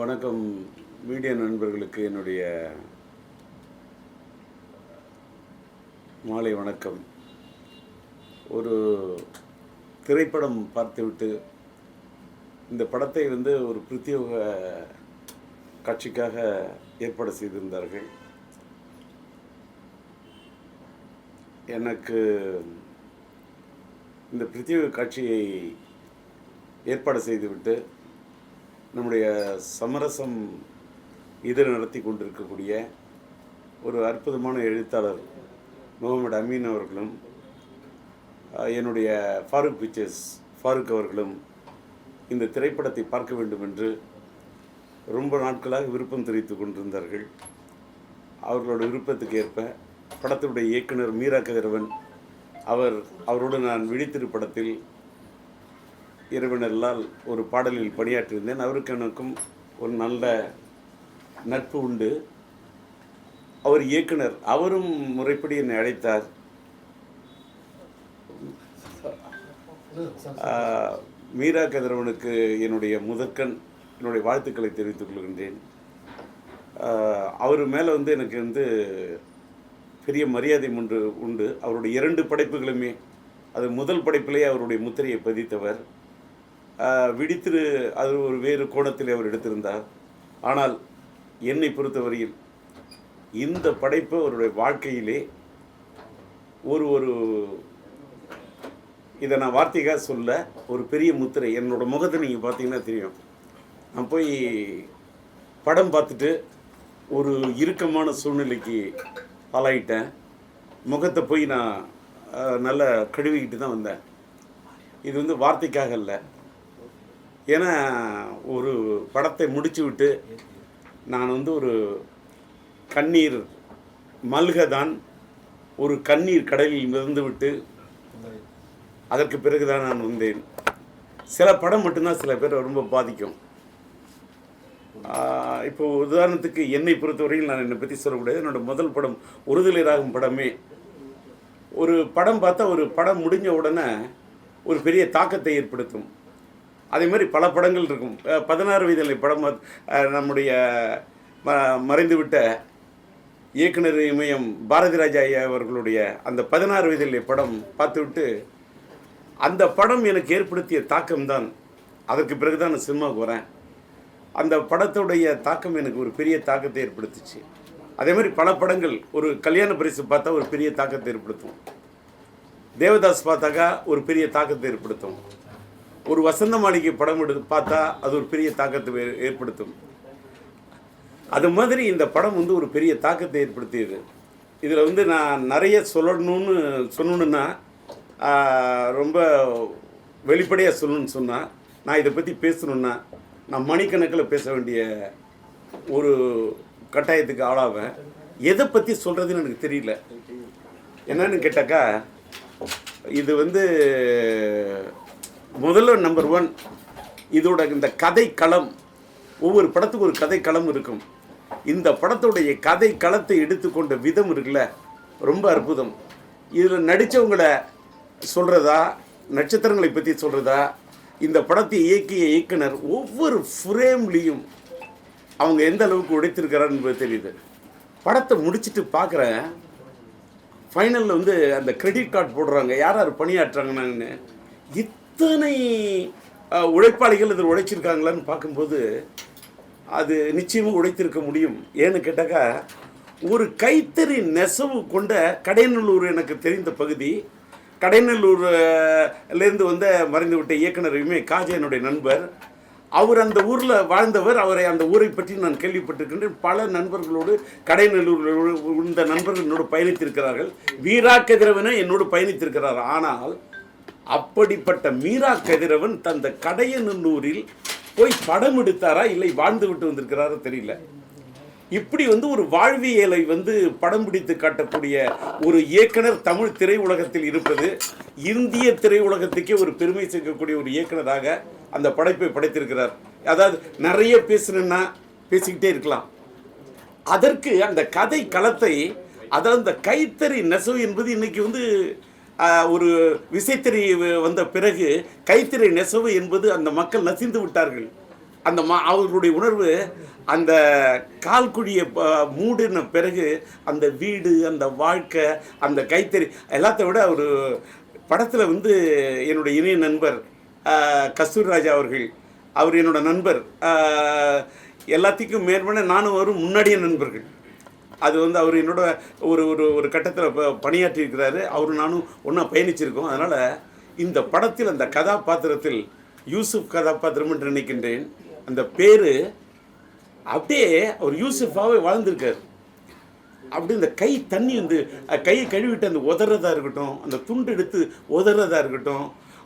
வணக்கம் மீடியா நண்பர்களுக்கு என்னுடைய மாலை வணக்கம். ஒரு திரைப்படம் பார்த்துவிட்டு இந்த படத்தை ஒரு பிரத்யேக காட்சிக்காக ஏற்பாடு செய்திருந்தார்கள். எனக்கு இந்த பிரத்யேக காட்சியை ஏற்பாடு செய்துவிட்டு நம்முடைய சமரசம் இதழ் நடத்தி கொண்டிருக்கக்கூடிய ஒரு அற்புதமான எழுத்தாளர் முகமது அமீன் அவர்களும் என்னுடைய ஃபாரூக் பிக்சர்ஸ் ஃபாரூக் அவர்களும் இந்த திரைப்படத்தை பார்க்க வேண்டும் என்று ரொம்ப நாட்களாக விருப்பம் தெரிவித்து கொண்டிருந்தார்கள். அவர்களோட விருப்பத்துக்கு ஏற்ப படத்தினுடைய இயக்குனர் மீரா கதிரவன் அவரோடு நான் விழித்திருப்படத்தில் இறைவனல்லால் ஒரு பாடலில் பணியாற்றியிருந்தேன். அவருக்கு எனக்கும் ஒரு நல்ல நட்பு உண்டு. அவர் இயக்குனர், அவரும் முறைப்படி என்னை அழைத்தார். மீரா கதிரவனுக்கு என்னுடைய என்னுடைய வாழ்த்துக்களை தெரிவித்துக் கொள்கின்றேன். அவர் மேலே எனக்கு பெரிய மரியாதை உண்டு. அவருடைய 2 படைப்புகளுமே, அது முதல் படைப்பிலேயே அவருடைய முத்திரையை பதித்தவர். அது ஒரு வேறு கோணத்தில் அவர் எடுத்திருந்தார். ஆனால் என்னை பொறுத்தவரையில் இந்த படைப்பு அவருடைய வாழ்க்கையிலே ஒரு இதை நான் வார்த்தைக்காக சொல்ல ஒரு பெரிய முத்திரை. என்னோட முகத்தை நீங்கள் பார்த்தீங்கன்னா தெரியும். நான் போய் படம் பார்த்துட்டு ஒரு இறுக்கமான சூழ்நிலைக்கு ஆளாயிட்டேன். முகத்தை போய் நான் நல்லா கழுவிக்கிட்டு தான் வந்தேன். இது வார்த்தைக்காக இல்லை. ஏன்னா ஒரு படத்தை முடிச்சு விட்டு நான் ஒரு கண்ணீர் மல்கதான் ஒரு கண்ணீர் கடலில் மிதந்து விட்டு அதற்கு பிறகுதான் நான் வந்தேன். சில படம் மட்டும்தான் சில பேர் ரொம்ப பாதிக்கும். இப்போ உதாரணத்துக்கு என்னை பொறுத்தவரையில் நான் என்னை பற்றி சொல்லக்கூடாது. என்னோடய முதல் படம் ஒருதலை ராகம் படமே, ஒரு படம் பார்த்தா ஒரு படம் முடிஞ்ச உடனே ஒரு பெரிய தாக்கத்தை ஏற்படுத்தும். அதே மாதிரி பல படங்கள் இருக்கும். 16 வயதில் படம் நம்முடைய மறைந்துவிட்ட இயக்குனர் இமயம் பாரதி ராஜா ஐயா அவர்களுடைய அந்த 16 வயதில் படம் பார்த்துவிட்டு அந்த படம் எனக்கு ஏற்படுத்திய தாக்கம்தான். அதற்கு பிறகு தான் நான் சினிமாவுக்கு வரேன். அந்த படத்துடைய தாக்கம் எனக்கு ஒரு பெரிய தாக்கத்தை ஏற்படுத்துச்சு. அதே மாதிரி பல படங்கள், ஒரு கல்யாண பரிசு பார்த்தா ஒரு பெரிய தாக்கத்தை ஏற்படுத்தும். தேவதாஸ் பார்த்தாக்கா ஒரு பெரிய தாக்கத்தை ஏற்படுத்தும். ஒரு வசந்த மாளிகை படம் பார்த்தா அது ஒரு பெரிய தாக்கத்தை ஏற்படுத்தும். அது மாதிரி இந்த படம் ஒரு பெரிய தாக்கத்தை ஏற்படுத்தியது. இதில் நான் நிறைய சொல்லணுன்னா ரொம்ப வெளிப்படையாக சொல்லணும்னு சொன்னால், நான் இதை பற்றி பேசணுன்னா நான் மணிக்கணக்கில் பேச வேண்டிய ஒரு கட்டாயத்துக்கு ஆளாவேன். எதை பற்றி சொல்கிறதுன்னு எனக்கு தெரியல. என்னன்னு கேட்டாக்கா, இது முதல்ல நம்பர் 1 இதோட இந்த கதை களம். ஒவ்வொரு படத்துக்கு ஒரு கதை களம் இருக்கும். இந்த படத்துடைய கதை களத்தை எடுத்துக்கொண்ட விதம் இருக்குல்ல, ரொம்ப அற்புதம். இதில் நடித்தவங்களை சொல்கிறதா, நட்சத்திரங்களை பற்றி சொல்கிறதா, இந்த படத்தை இயக்கிய இயக்குனர் ஒவ்வொரு ஃப்ரேம்லேயும் அவங்க எந்த அளவுக்கு உடைத்திருக்கிறார் என்பது தெரியுது. படத்தை முடிச்சுட்டு பார்க்குறேன், ஃபைனலில் அந்த கிரெடிட் கார்டு போடுறாங்க, யார் யார் பணியாற்றுறாங்கன்னு. இத்தனை உழைப்பாளிகள் இதில் உழைச்சிருக்காங்களான்னு பார்க்கும்போது அது நிச்சயமாக உழைத்திருக்க முடியும். ஏன்னு கேட்டாக்கா, ஒரு கைத்தறி நெசவு கொண்ட கடைநல்லூர் எனக்கு தெரிந்த பகுதி. கடைநல்லூர்லேருந்து மறைந்து விட்ட இயக்குனர் காஜா என்னுடைய நண்பர். அவர் அந்த ஊரில் வாழ்ந்தவர். அவரை அந்த ஊரை பற்றி நான் கேள்விப்பட்டிருக்கின்றேன். பல நண்பர்களோடு கடைநல்லூர் இந்த நண்பர்கள் என்னோடு பயணித்திருக்கிறார்கள். மீரா கதிரவனை என்னோடு பயணித்திருக்கிறார். ஆனால் அப்படிப்பட்ட மீரா கதிரவன் தந்த கடையநல்லூரில் போய் படம் எடுத்தாரா இல்லை வாழ்ந்து விட்டு வந்திருக்கிறாரோ தெரியல. இப்படி ஒரு வாழ்வியலை படம் பிடித்து காட்டக்கூடிய ஒரு இயக்குனர் தமிழ் திரையுலகத்தில் இருப்பது இந்திய திரையுலகத்துக்கே ஒரு பெருமை சேர்க்கக்கூடிய ஒரு இயக்குனராக அந்த படைப்பை படைத்திருக்கிறார். அதாவது நிறைய பேசணுன்னா பேசிக்கிட்டே இருக்கலாம். அதற்கு அந்த கதை களத்தை, அதாவது அந்த கைத்தறி நெசவு என்பது இன்னைக்கு ஒரு விசைத்தறி வந்த பிறகு கைத்திரை நெசவு என்பது அந்த மக்கள் நசிந்து விட்டார்கள். அந்த அவர்களுடைய உணர்வு அந்த கால்குழியை மூடின பிறகு அந்த வீடு, அந்த வாழ்க்கை, அந்த கைத்தறி எல்லாத்த விட ஒரு படத்தில் வந்து என்னுடைய இணைய நண்பர் கஸ்தூரிராஜா அவர்கள், அவர் என்னோட நண்பர், எல்லாத்துக்கும் மேற்பட நானும் அவரும் முன்னாடிய நண்பர்கள். அது வந்து அவர் என்னோட ஒரு ஒரு ஒரு கட்டத்தில் பணியாற்றியிருக்கிறாரு. அவரும் நானும் ஒன்றா பயணிச்சிருக்கோம். அதனால் இந்த படத்தில் அந்த கதாபாத்திரத்தில் யூசுப் கதாபாத்திரம் என்று நினைக்கின்றேன். அந்த பேர் அப்படியே அவர் யூசுஃபாகவே வாழ்ந்திருக்கார். அப்படி இந்த கை தண்ணி வந்து கையை கழுவிட்டு அந்த உதறதா இருக்கட்டும், அந்த துண்டு எடுத்து உதறதா இருக்கட்டும்,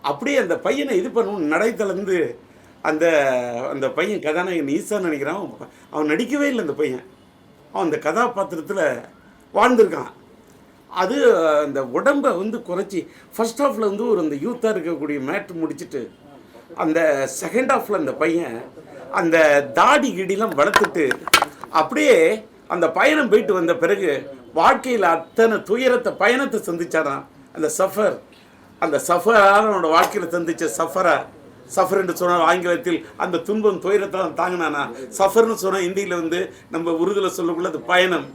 அப்படியே அந்த பையனை இது பண்ணணும் நடைத்தளர்ந்து அந்த அந்த பையன் கதாநாயகன் ஈசான்னு நினைக்கிறான். அவன் நடிக்கவே இல்லை. அந்த பையன் அவன் அந்த கதாபாத்திரத்தில் வாழ்ந்திருக்கான். அது அந்த உடம்பை வந்து குறைச்சி ஃபர்ஸ்ட் ஹாஃபில் வந்து ஒரு அந்த யூத்தாக இருக்கக்கூடிய மேட்ரு முடிச்சுட்டு அந்த செகண்ட் ஹாஃபில் அந்த பையன் அந்த தாடி கிடிலாம் வளர்த்துட்டு அப்படியே அந்த பயணம் போயிட்டு வந்த பிறகு வாழ்க்கையில் அத்தனை துயரத்தை பயணத்தை சந்திச்சாரான். அந்த சஃபர், அந்த சஃபரான அவனோட வாழ்க்கையில் சந்தித்த சஃபர் என்று சொன்னால் ஆங்கிலத்தில் அந்த துன்பம் துயரத்தை தான் தாங்கினானா. சஃபர்னு சொன்னால் இந்தியில் வந்து நம்ம உருதில் சொல்லக்குள்ள அது பயணம்.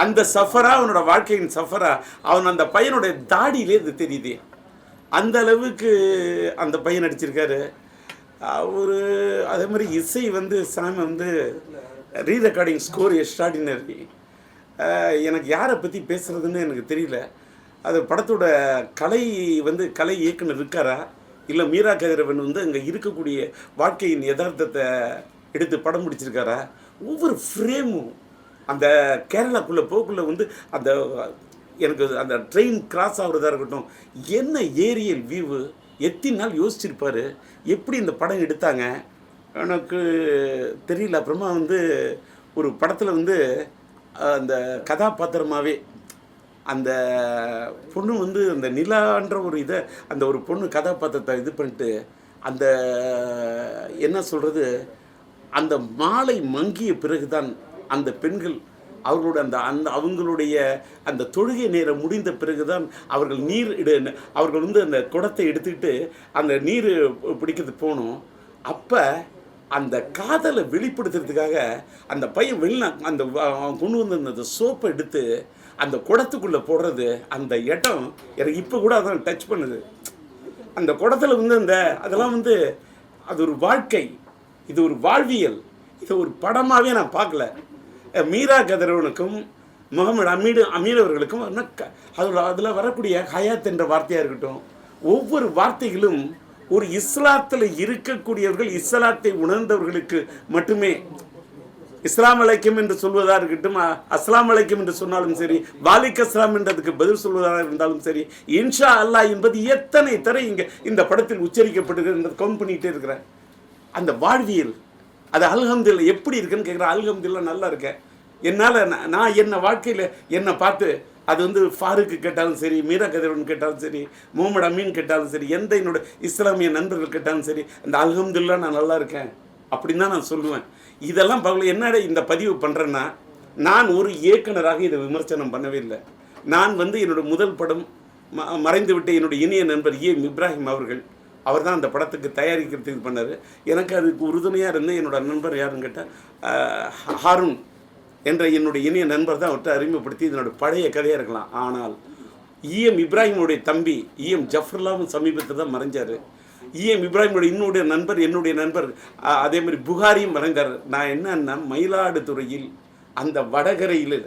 அந்த சஃபரா அவனோட வாழ்க்கையின் சஃபரா அவன் அந்த பையனுடைய தாடியிலே இது தெரியுது. அந்த அளவுக்கு அந்த பையன் நடிச்சிருக்காரு. ஒரு அதே மாதிரி இசை வந்து சாமி வந்து ரீரெக்கார்டிங் ஸ்கோர் எக்ஸ்ட்ராடினரி. எனக்கு யாரை பற்றி பேசுகிறதுன்னு எனக்கு தெரியல. அது படத்தோட கலை வந்து கலை இயக்குனர் இருக்காரா, இல்லை மீரா கதிரவன் வந்து அங்கே இருக்கக்கூடிய வாழ்க்கையின் யதார்த்தத்தை எடுத்து படம் பிடிச்சிருக்காரா. ஒவ்வொரு ஃப்ரேமும் அந்த கேரளாக்குள்ளே போக்குள்ளே வந்து அந்த எனக்கு அந்த ட்ரெயின் கிராஸ் ஆகுறதா இருக்கட்டும், என்ன ஏரியல் வியூவு, எத்தனை நாள் யோசிச்சிருப்பார், எப்படி இந்த படம் எடுத்தாங்க எனக்கு தெரியல. அப்புறமா வந்து ஒரு படத்தில் வந்து அந்த கதாபாத்திரமாகவே அந்த பொண்ணு வந்து அந்த நிலான்ற ஒரு இதை அந்த ஒரு பொண்ணு கதாபாத்திரத்தை இது பண்ணிட்டு அந்த என்ன சொல்கிறது, அந்த மாலை மங்கிய பிறகுதான் அந்த பெண்கள் அவர்களோட அந்த அந்த அவங்களுடைய அந்த தொழுகை நேரம் முடிந்த பிறகுதான் அவர்கள் அவர்கள் வந்து அந்த குடத்தை எடுத்துக்கிட்டு அந்த நீர் பிடிக்கிறது போகணும். அப்போ அந்த காதலை வெளிப்படுத்துறதுக்காக அந்த பையன் அந்த அவன் கொண்டு வந்து அந்த சோப்பை எடுத்து அந்த குடத்துக்குள்ளே போடுறது, அந்த இடம் எனக்கு இப்போ கூட அதான் டச் பண்ணுது. அந்த குடத்தில் வந்து அதெல்லாம் வந்து அது ஒரு வாழ்க்கை, இது ஒரு வாழ்வியல், இது ஒரு படமாகவே நான் பார்க்கல. மீரா கதிரவனுக்கும் முகமது அமீர் அவர்களுக்கும் அதில் வரக்கூடிய ஹயாத் என்ற வார்த்தையாக இருக்கட்டும், ஒவ்வொரு வார்த்தைகளும் ஒரு இஸ்லாத்தில் இருக்கக்கூடியவர்கள், இஸ்லாத்தை உணர்ந்தவர்களுக்கு மட்டுமே. இஸ்லாம் அலைக்கும் என்று சொல்வதாக இருக்கட்டும், அஸ்லாம் அலைக்கும் என்று சொன்னாலும் சரி, வாலிக் அஸ்லாம் என்றதுக்கு பதில் சொல்வதாக இருந்தாலும் சரி, இன்ஷா அல்லாஹ் என்பது எத்தனை தடவை இங்கே இந்த படத்தில் உச்சரிக்கப்பட்டிருக்கிறது கவுண்ட் பண்ணிகிட்டே இருக்கிறேன். அந்த வாழ்வியல் அது அல்ஹம்துலில்லாஹ் எப்படி இருக்குன்னு கேட்குறேன். அல்ஹம்துலில்லாஹ் நல்லா இருக்கேன். என்னால் நான் என்ன வாழ்க்கையில் என்னை பார்த்து அது வந்து ஃபாருக்கு கேட்டாலும் சரி, மீரா கதிரவன் கேட்டாலும் சரி, முகமது அமீன் கேட்டாலும் சரி, எந்த என்னோட இஸ்லாமிய நண்பர்கள் கேட்டாலும் சரி, அந்த அல்ஹம்துலில்லாஹ் நான் நல்லா இருக்கேன் அப்படின்னு தான் நான் சொல்லுவேன். இதெல்லாம் பார்க்கல. என்னடா இந்த பதிவு பண்ணுறேன்னா, நான் ஒரு இயக்குனராக இதை விமர்சனம் பண்ணவே இல்லை. நான் வந்து என்னோடய முதல் படம் மறைந்து விட்ட என்னுடைய இனிய நண்பர் இப்ராஹிம் அவர்கள், அவர் தான் அந்த படத்துக்கு தயாரிக்கிறதுக்கு இது பண்ணார். எனக்கு அதுக்கு உறுதுணையாக இருந்து என்னோட நண்பர் யாருன்னு கேட்டால் ஹாரூன் என்ற என்னுடைய இனிய நண்பர் தான் அவர்கிட்ட அறிமுகப்படுத்தி இதனோட பழைய கதையாக இருக்கலாம். ஆனால் இப்ராஹிமுடைய தம்பி ஜஃபர்லாவும் சமீபத்தில் தான் மறைஞ்சார். இப்ராஹிமுடைய என்னுடைய நண்பர் அதே மாதிரி புகாரியும் மறைந்தார். நான் என்னன்னா மயிலாடுதுறையில் அந்த வடகரையில்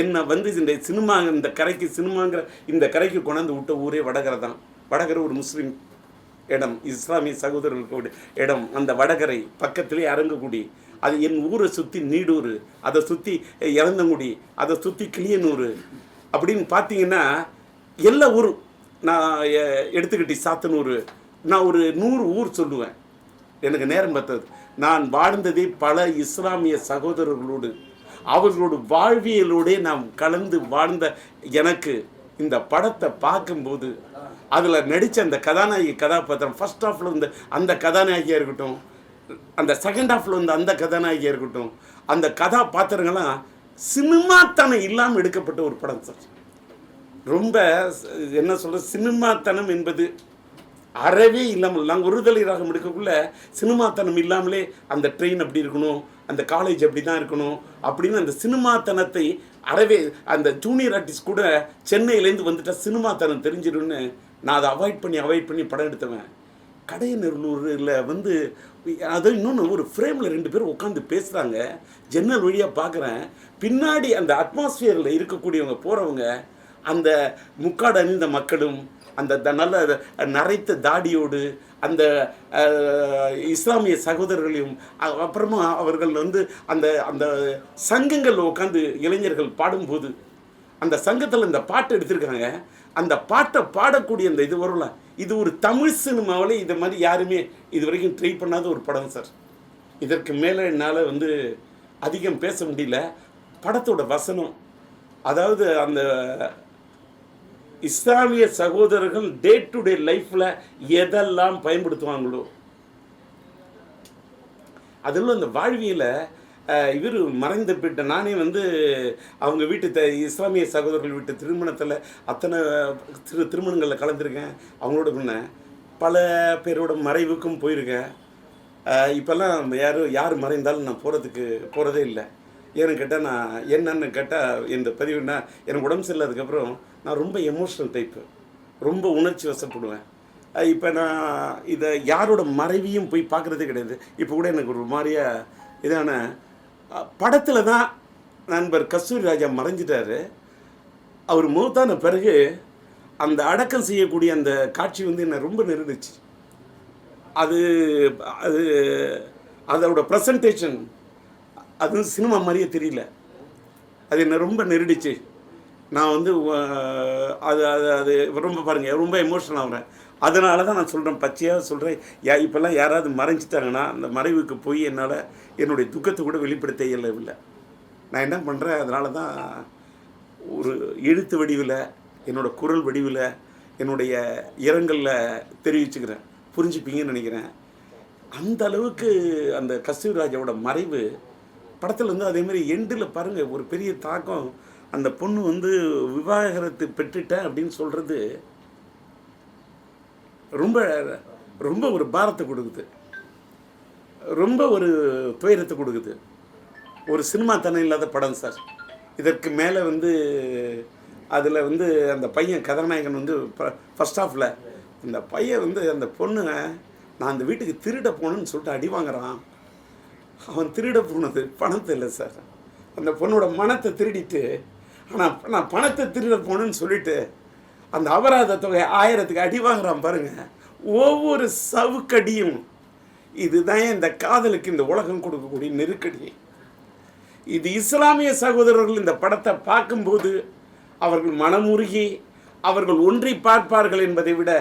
என்னை வந்து இந்த சினிமா இந்த கரைக்கு சினிமாங்கிற இந்த கரைக்கு கொண்டாந்து விட்ட ஊரே வடகரை தான். வடகரை ஒரு முஸ்லீம் இடம், இஸ்லாமிய சகோதரர்களுக்கு இடம். அந்த வடகரை பக்கத்திலே அரங்கக்குடி, அது என் ஊரை சுற்றி நீடூர், அதை சுற்றி இறந்தங்குடி, அதை சுற்றி கிளியனூர் அப்படின்னு பார்த்தீங்கன்னா எல்லா ஊரும் நான் எடுத்துக்கிட்டு சாத்தனூர், நான் ஒரு 100 ஊர் சொல்லுவேன். எனக்கு நேரம் பார்த்தது. நான் வாழ்ந்ததே பல இஸ்லாமிய சகோதரர்களோடு, அவர்களோட வாழ்வியலோடே நாம் கலந்து வாழ்ந்த எனக்கு இந்த படத்தை பார்க்கும்போது அதில் நடித்த அந்த கதாநாயகி கதாபாத்திரம், ஃபர்ஸ்ட் ஹாஃபில் வந்து அந்த கதாநாயகியாக இருக்கட்டும், அந்த செகண்ட் ஹாஃபில் வந்து அந்த கதாநாயகியாக இருக்கட்டும், அந்த கதாபாத்திரங்கள்லாம் சினிமாத்தனம் இல்லாமல் எடுக்கப்பட்ட ஒரு படம் சார். ரொம்ப என்ன சொல்கிற, சினிமாத்தனம் என்பது அறவே இல்லாமல் நாங்கள் விடுதலை ராகம் எடுக்கக்குள்ள சினிமாத்தனம் இல்லாமலே அந்த ட்ரெயின் அப்படி இருக்கணும், அந்த காலேஜ் அப்படி தான் இருக்கணும் அப்படின்னு அந்த சினிமாத்தனத்தை அறவே அந்த ஜூனியர் ஆர்டிஸ்ட் கூட சென்னையிலேருந்து வந்துட்டா சினிமாத்தனம் தெரிஞ்சிடும்னு நான் அதை அவாய்ட் பண்ணி படம் எடுத்தவன். கடையநல்லூரில் வந்து அது இன்னொன்று ஒரு ஃப்ரேமில் 2 பேர் உட்காந்து பேசுகிறாங்க, ஜன்னல் வழியாக பார்க்குறேன். பின்னாடி அந்த அட்மாஸ்பியரில் இருக்கக்கூடியவங்க போகிறவங்க அந்த முக்காடு அணிந்த மக்களும் அந்த நல்ல நரைத்த தாடியோடு அந்த இஸ்லாமிய சகோதரர்களையும் அப்புறமா அவர்கள் வந்து அந்த அந்த சங்கங்கள் உட்காந்து இளைஞர்கள் பாடும்போது அந்த சங்கத்தில் இந்த பாட்டு எடுத்திருக்காங்க. அந்த பாட்டை பாடக்கூடிய அந்த இது வரல. இது ஒரு தமிழ் சினிமாவில் இதை மாதிரி யாருமே இது வரைக்கும் ட்ரை பண்ணாத ஒரு படம் சார். இதற்கு மேலே என்னால் வந்து அதிகம் பேச முடியல. படத்தோட வசனம், அதாவது அந்த இஸ்லாமிய சகோதரர்கள் டே டு டே லைஃப்பில் எதெல்லாம் பயன்படுத்துவாங்களோ அதெல்லாம் அந்த வாழ்வியலை இவர் மறைந்த போயிட்ட நானே வந்து அவங்க வீட்டு இஸ்லாமிய சகோதரர்கள் வீட்டு திருமணத்தில் அத்தனை திருமணங்களில் கலந்துருக்கேன். அவங்களோட முன்ன பல பேரோட மறைவுக்கும் போயிருக்கேன். இப்போல்லாம் யார் மறைந்தாலும் நான் போகிறதே இல்லை. ஏன்னு கேட்டால் நான் என்னன்னு கேட்டால் இந்த பதிவுனா எனக்கு உடம்பு சரியில்லாததுக்கப்புறம் நான் ரொம்ப எமோஷ்னல் டைப்பு, ரொம்ப உணர்ச்சி வசப்படுவேன். இப்போ நான் இதை யாரோட மறைவையும் போய் பார்க்குறதே கிடையாது. இப்போ கூட எனக்கு ஒரு மாதிரியாக இதான படத்தில் தான் நண்பர் கஸ்தூரி ராஜா மறைஞ்சிட்டாரு. அவர் மூத்தான பிறகு அந்த அடக்கம் செய்யக்கூடிய அந்த காட்சி வந்து என்னை ரொம்ப நெருடுச்சு. அது அது அதோட ப்ரெசன்டேஷன் அது சினிமா மாதிரியே தெரியல. அது என்னை ரொம்ப நெருடிச்சு. நான் வந்து அது அது அது ரொம்ப பாருங்கள் ரொம்ப எமோஷனல் ஆகிறேன். அதனால தான் நான் சொல்கிறேன், பச்சையாக சொல்கிறேன். இப்போல்லாம் யாராவது மறைஞ்சிட்டாங்கன்னா அந்த மறைவுக்கு போய் என்னால் என்னுடைய துக்கத்தை கூட வெளிப்படுத்த இயலவில்லை. நான் என்ன பண்ணுறேன், அதனால தான் ஒரு எழுத்து வடிவில் என்னோடய குரல் வடிவில் என்னுடைய இரங்கலில் தெரிவிச்சுக்கிறேன். புரிஞ்சுப்பீங்கன்னு நினைக்கிறேன். அந்த அளவுக்கு அந்த கஸ்தூரி ராஜாவோட மறைவு படத்தில் வந்து அதேமாதிரி எண்டில் பாருங்கள் ஒரு பெரிய தாக்கம். அந்த பொண்ணு வந்து விவாகரத்து பெற்றுட்டேன் அப்படின்னு சொல்கிறது ரொம்ப ரொம்ப ஒரு பாரத்தை கொடுக்குது, ரொம்ப ஒரு துயரத்தை கொடுக்குது. ஒரு சினிமா தனம் இல்லாத படம் சார். இதற்கு மேலே வந்து அதில் வந்து அந்த பையன் கதாநாயகன் வந்து ஃபர்ஸ்ட் ஹாஃபில் இந்த பையன் வந்து அந்த பொண்ணு நான் அந்த வீட்டுக்கு திருட போகணுன்னு சொல்லிட்டு அடி வாங்குறான். அவன் திருட போனது பணத்தை இல்லை சார், அந்த பொண்ணோட மனத்தை திருடிட்டு. ஆனால் நான் பணத்தை திருட போகணுன்னு சொல்லிட்டு அந்த அபராத தொகை 1000க்கு அடி வாங்குறான் பாருங்கள். ஒவ்வொரு சவுக்கடியும் இதுதான் இந்த காதலுக்கு இந்த உலகம் கொடுக்கக்கூடிய நெருக்கடி. இது இஸ்லாமிய சகோதரர்கள் இந்த படத்தை பார்க்கும்போது அவர்கள் மனமுருகி அவர்கள் ஒன்றி பார்ப்பார்கள் என்பதை விட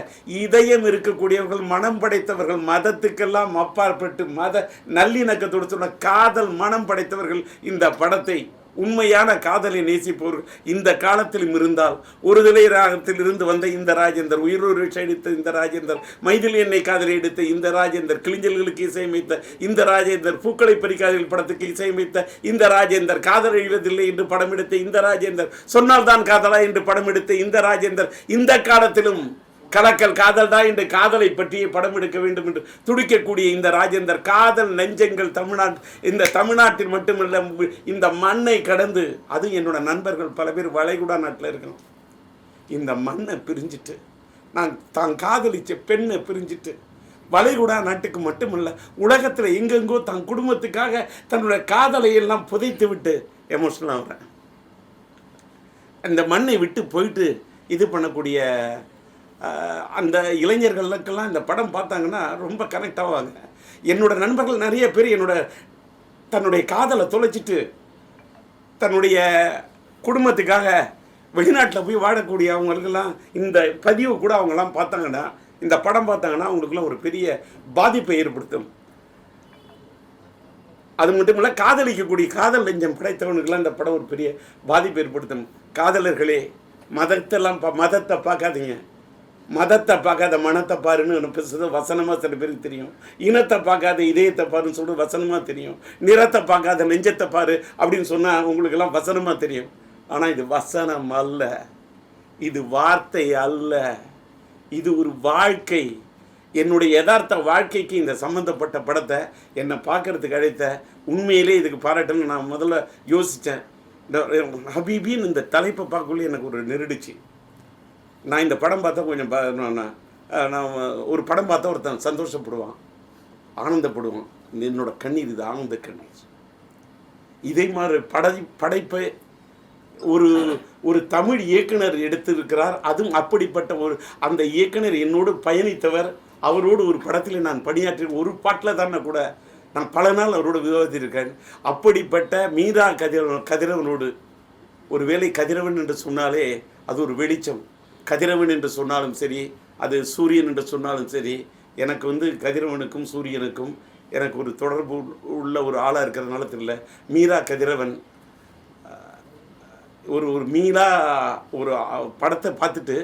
இதயம் இருக்கக்கூடியவர்கள், மனம் படைத்தவர்கள், மதத்துக்கெல்லாம் அப்பாற்பட்டு மத நல்லிணக்கத்தோடு சொன்ன காதல் மனம் படைத்தவர்கள் இந்த படத்தை உண்மையான காதலை நேசிப்பவர்கள் இந்த காலத்திலும் இருந்தால் ஒருதலை ராகத்தில் இருந்து வந்த இந்த ராஜேந்தர், உயிரோடு அடித்த இந்த ராஜேந்தர், மைதிலி என்னை காதலை எடுத்த இந்த ராஜேந்தர், கிளிஞ்சல்களுக்கு இசையமைத்த இந்த ராஜேந்தர், பூக்களை பறிக்காதல் படத்துக்கு இசையமைத்த இந்த ராஜேந்தர், காதல் எழுவதில்லை என்று படம் எடுத்த இந்த ராஜேந்தர், சொன்னால் தான் காதலா என்று படம் எடுத்த இந்த ராஜேந்தர், இந்த காலத்திலும் கலக்கல் காதல்டா என்று காதலை பற்றிய படம் எடுக்க வேண்டும் என்று துடிக்கக்கூடிய இந்த ராஜேந்தர், காதல் நெஞ்சங்கள் இந்த தமிழ்நாட்டில் மட்டுமல்ல இந்த மண்ணை கடந்து, அது என்னோட நண்பர்கள் பல பேர் வளைகுடா நாட்டில் இருக்கணும், இந்த மண்ணை பிரிஞ்சுட்டு நான் தான் காதலிச்ச பெண்ணை பிரிஞ்சுட்டு வளைகுடா நாட்டுக்கு மட்டுமல்ல உலகத்தில் எங்கெங்கோ தன் குடும்பத்துக்காக தன்னுடைய காதலை எல்லாம் புதைத்து விட்டு எமோஷனல் ஆகிறேன். அந்த மண்ணை விட்டு போயிட்டு இது பண்ணக்கூடிய அந்த இளைஞர்களுக்கெல்லாம் இந்த படம் பார்த்தாங்கன்னா ரொம்ப கனெக்ட் ஆவாங்க. என்னோட நண்பர்கள் நிறைய பேர் தன்னுடைய காதலை தொலைச்சிட்டு தன்னுடைய குடும்பத்துக்காக வெளிநாட்டில் போய் வாழக்கூடிய அவங்களுக்கெல்லாம் இந்த பதிவு கூட அவங்கெல்லாம் பார்த்தாங்கன்னா, இந்த படம் பார்த்தாங்கன்னா அவங்களுக்குலாம் ஒரு பெரிய பாதிப்பை ஏற்படுத்தும். அது மட்டும் இல்லை, காதலிக்கக்கூடிய காதல் நெஞ்சம் படைத்தவனுக்கெல்லாம் இந்த படம் ஒரு பெரிய பாதிப்பை ஏற்படுத்தும். காதலர்களே, மதத்தை பார்க்காதீங்க, மதத்தை பார்க்காத மனத்தை பாருன்னு பேசுறது வசனமாக சில பேருக்கு தெரியும். இனத்தை பார்க்காத இதயத்தை பாருன்னு சொல்கிறது வசனமாக தெரியும். நிறத்தை பார்க்காத நெஞ்சத்தை பாரு அப்படின்னு சொன்னால் உங்களுக்கெல்லாம் வசனமாக தெரியும். ஆனால் இது வசனம் அல்ல, இது வார்த்தை அல்ல, இது ஒரு வாழ்க்கை. என்னுடைய யதார்த்த வாழ்க்கைக்கு இந்த சம்மந்தப்பட்ட படத்தை என்னை பார்க்கறதுக்கு அழைத்த உண்மையிலே இதுக்கு பாராட்டணும்னு நான் முதல்ல யோசித்தேன். இந்த ஹபீபின்னு இந்த தலைப்பை பார்க்கக்குள்ளே எனக்கு ஒரு நெருடிச்சு. நான் இந்த படம் பார்த்தா கொஞ்சம் நான் ஒரு படம் பார்த்தா ஒருத்தன் சந்தோஷப்படுவான், ஆனந்தப்படுவான். என்னோட கண்ணீர் இது ஆனந்த கண்ணீர். இதே மாதிரி படைப்பை ஒரு ஒரு தமிழ் இயக்குனர் எடுத்திருக்கிறார். அதுவும் அப்படிப்பட்ட அந்த இயக்குனர் என்னோடு பயணித்தவர். அவரோடு ஒரு படத்தில் நான் பணியாற்றி ஒரு பாட்டில் தானே கூட நான் பல நாள் அவரோடு விவாதித்திருக்கேன். அப்படிப்பட்ட மீரா கதிரவனோடு, ஒரு வேளை கதிரவன் என்று சொன்னாலே அது ஒரு வெளிச்சம். கதிரவன் என்று சொன்னாலும் சரி, அது சூரியன் என்று சொன்னாலும் சரி, எனக்கு கதிரவனுக்கும் சூரியனுக்கும் எனக்கு ஒரு தொடர்பு உள்ள ஒரு ஆளாக இருக்கிறதுனால தெரியல. மீரா கதிரவன் ஒரு மீரா ஒரு படத்தை பார்த்துட்டு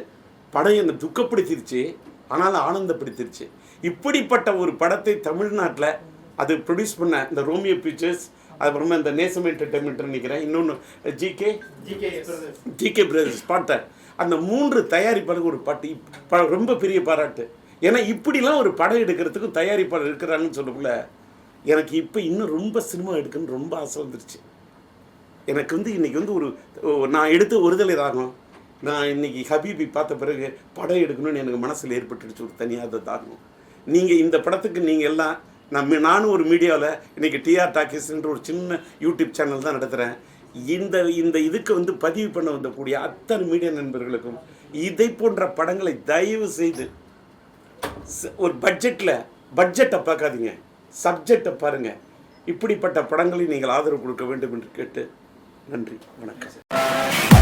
படம் என்னை துக்கப்படுத்திருச்சு, ஆனாலும் ஆனந்தப்படுத்திருச்சு. இப்படிப்பட்ட ஒரு படத்தை தமிழ்நாட்டில் அது ப்ரொடியூஸ் பண்ண இந்த ரோமியோ பிக்சர்ஸ், அதுக்கப்புறமா இந்த நேசம் என்டர்டைன்மெண்ட் நினைக்கிறேன், இன்னொன்று ஜிகே பிரதர்ஸ் பாட்டை, அந்த 3 தயாரிப்பாளருக்கு ஒரு பாட்டு ரொம்ப பெரிய பாராட்டு. ஏன்னா இப்படிலாம் ஒரு படம் எடுக்கிறதுக்கும் தயாரிப்பாளர் இருக்கிறாங்கன்னு சொல்லக்குள்ள எனக்கு இப்போ இன்னும் ரொம்ப சினிமா எடுக்கணும்னு ரொம்ப ஆசை வந்துருச்சு. எனக்கு இன்றைக்கி ஒரு நான் எடுத்து ஒருதலை ராகம், நான் இன்றைக்கி ஹபீபி பார்த்த பிறகு படம் எடுக்கணும்னு எனக்கு மனசில் ஏற்பட்டுடுச்சு ஒரு தனியாக தாகம். நீங்கள் இந்த படத்துக்கு நீங்கள் எல்லாம் நானும் ஒரு மீடியாவில் இன்றைக்கி டிஆர் டாக்கீஸ்ன்ற ஒரு சின்ன யூடியூப் சேனல் தான் நடத்துகிறேன். இந்த இதுக்கு பதிவு பண்ண வந்தக்கூடிய அத்தனை மீடியா நண்பர்களுக்கும் இதை போன்ற படங்களை தயவு செய்து ஒரு பட்ஜெட்டை பார்க்காதீங்க, சப்ஜெக்டை பாருங்கள். இப்படிப்பட்ட படங்களை நீங்கள் ஆதரவு கொடுக்க வேண்டும் என்று கேட்டு நன்றி, வணக்கம்.